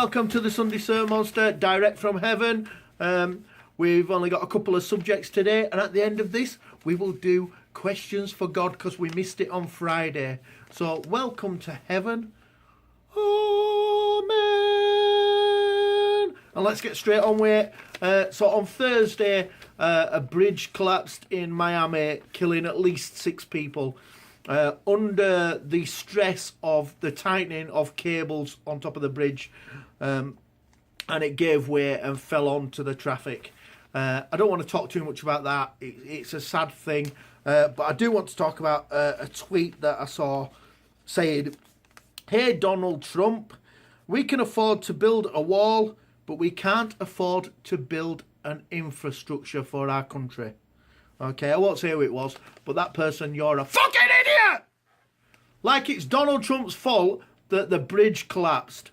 welcome to the Sunday SERMONSTER, direct from heaven. We've only got a couple of subjects today, and at the end of this, we will do questions for God because we missed it on Friday. So, welcome to heaven. Amen. And let's get straight on with it. So, on Thursday, a bridge collapsed in Miami, killing at least 6 people. Under the stress of the tightening of cables on top of the bridge, and it gave way and fell onto the traffic. I don't want to talk too much about that. It's a sad thing, but I do want to talk about a tweet that I saw saying, "Hey Donald Trump, we can afford to build a wall, but we can't afford to build an infrastructure for our country." Okay, I won't say who it was, but that person, you're a fucking idiot! Like it's Donald Trump's fault that the bridge collapsed.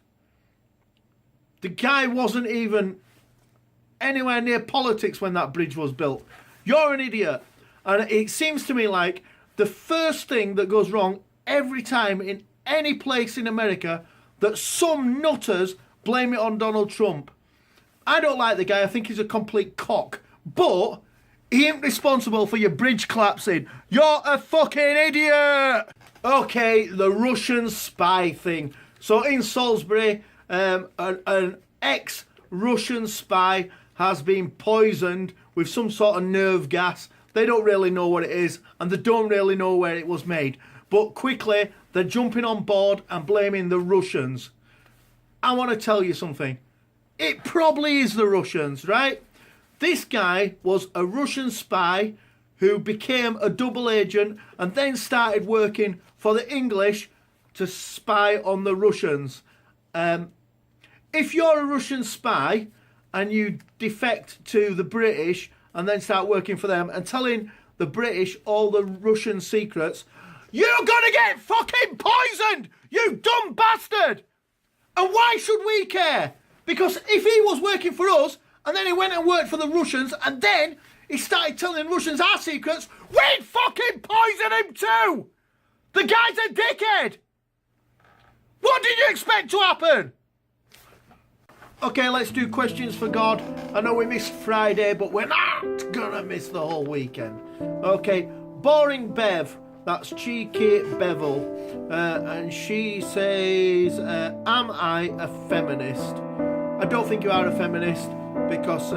The guy wasn't even anywhere near politics when that bridge was built. You're an idiot. And it seems to me like the first thing that goes wrong every time in any place in America, that some nutters blame it on Donald Trump. I don't like the guy. I think he's a complete cock. But he ain't responsible for your bridge collapsing. You're a fucking idiot! Okay, the Russian spy thing. So in Salisbury, an ex-Russian spy has been poisoned with some sort of nerve gas. They don't really know what it is, and they don't really know where it was made. But quickly, they're jumping on board and blaming the Russians. I want to tell you something. It probably is the Russians, right? This guy was a Russian spy who became a double agent and then started working for the English to spy on the Russians. If you're a Russian spy and you defect to the British and then start working for them and telling the British all the Russian secrets, you're gonna get fucking poisoned, you dumb bastard! And why should we care? Because if he was working for us, and then he went and worked for the Russians, and then he started telling the Russians our secrets, we'd fucking poison him too! The guy's a dickhead! What did you expect to happen? Okay, let's do questions for God. I know we missed Friday, but we're not gonna miss the whole weekend. Okay, Boring Bev, that's Cheeky Bevel, and she says, am I a feminist? I don't think you are a feminist, because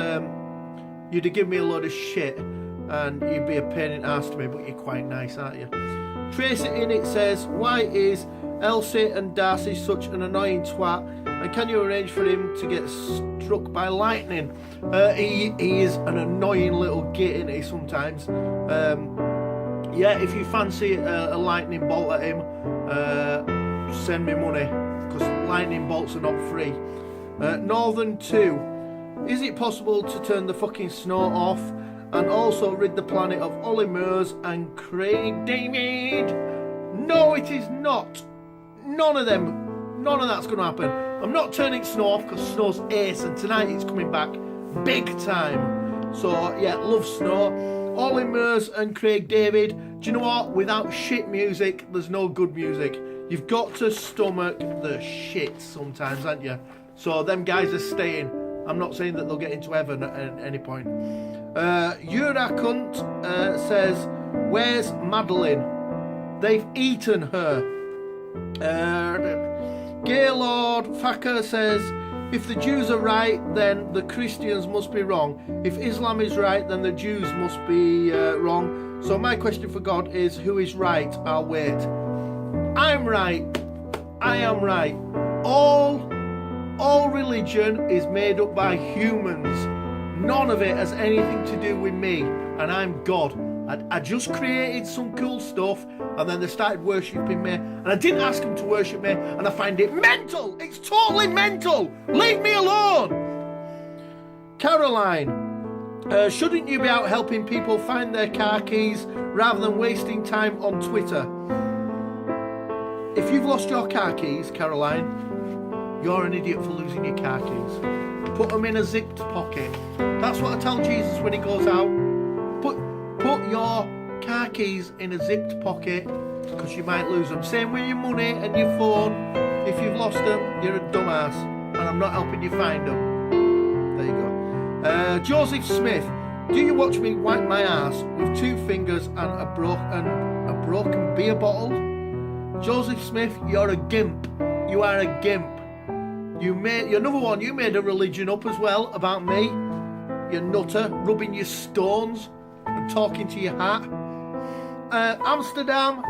you'd have given me a load of shit and you'd be a pain in the ass to me, but you're quite nice, aren't you? Tracy in it says, why is Elsie and Darcy such an annoying twat, and can you arrange for him to get struck by lightning? He is an annoying little git, isn't he, sometimes? Yeah, if you fancy a lightning bolt at him, send me money, because lightning bolts are not free. Northern 2, is it possible to turn the fucking snow off and also rid the planet of Ollie Murs and Craig David? No, it is not. None of that's going to happen. I'm not turning snow off because snow's ace, and tonight it's coming back big time. So yeah, love snow. Ollie Murs and Craig David. Do you know what? Without shit music, there's no good music. You've got to stomach the shit sometimes, haven't you? So them guys are staying. I'm not saying that they'll get into heaven at any point. Urakunt says, where's Madeline? They've eaten her. Gaylord Facker says, if the Jews are right, then the Christians must be wrong. If Islam is right, then the Jews must be wrong. So my question for God is, who is right? I'll wait. I'm right. I am right. All religion is made up by humans. None of it has anything to do with me, and I'm God. I just created some cool stuff, and then they started worshipping me, and I didn't ask them to worship me, and I find it mental. It's totally mental. Leave me alone. Caroline, shouldn't you be out helping people find their car keys rather than wasting time on Twitter? If you've lost your car keys, Caroline, you're an idiot for losing your car keys. Put them in a zipped pocket. That's what I tell Jesus when he goes out. Put your car keys in a zipped pocket, because you might lose them. Same with your money and your phone. If you've lost them, you're a dumbass. and I'm not helping you find them. There you go. Joseph Smith, do you watch me wipe my ass with 2 fingers and a broken beer bottle? Joseph Smith, you're a gimp. You are a gimp. You made a religion up as well about me. You nutter, rubbing your stones and talking to your hat. Amsterdam,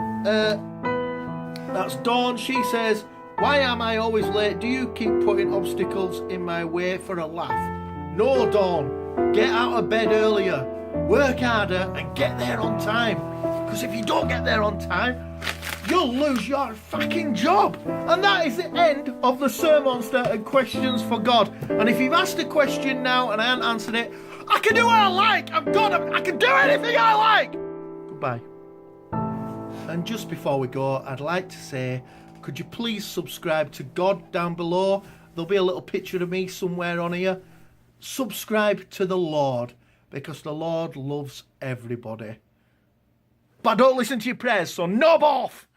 that's Dawn. She says, why am I always late? Do you keep putting obstacles in my way for a laugh? No, Dawn. Get out of bed earlier. Work harder and get there on time. Because if you don't get there on time, you'll lose your fucking job. And that is the end of the SERMONSTER and Questions for God. And if you've asked a question now and I haven't answered it, I can do what I like. I'm God. I can do anything I like. Goodbye. And just before we go, I'd like to say, could you please subscribe to God down below? There'll be a little picture of me somewhere on here. Subscribe to the Lord, because the Lord loves everybody. But don't listen to your prayers, so knob off!